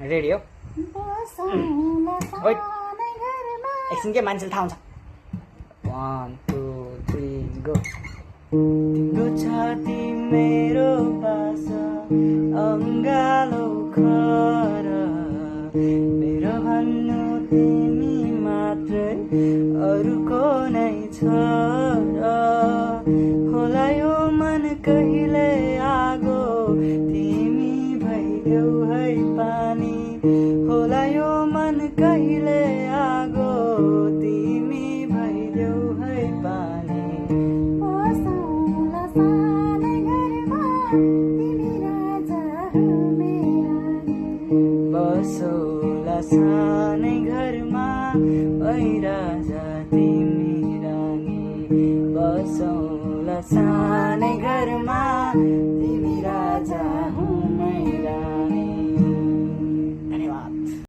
ready हो एकछिन के मान्छेले थाहा हुन्छ 1 2 3 गो तिम्रो छाती मेरो पास अङ्गालो खर मेरो भन्नु तिमी मात्रै अरूको नै छ र होला यो मन कहिले आगो तिमी भइदेऊ है पानी होला यो मन कहिले आगो तिमी भइदेऊ है पानी बसौला सानै घरमा ऐ राजा तिमी रानी बसौला सानै घरमा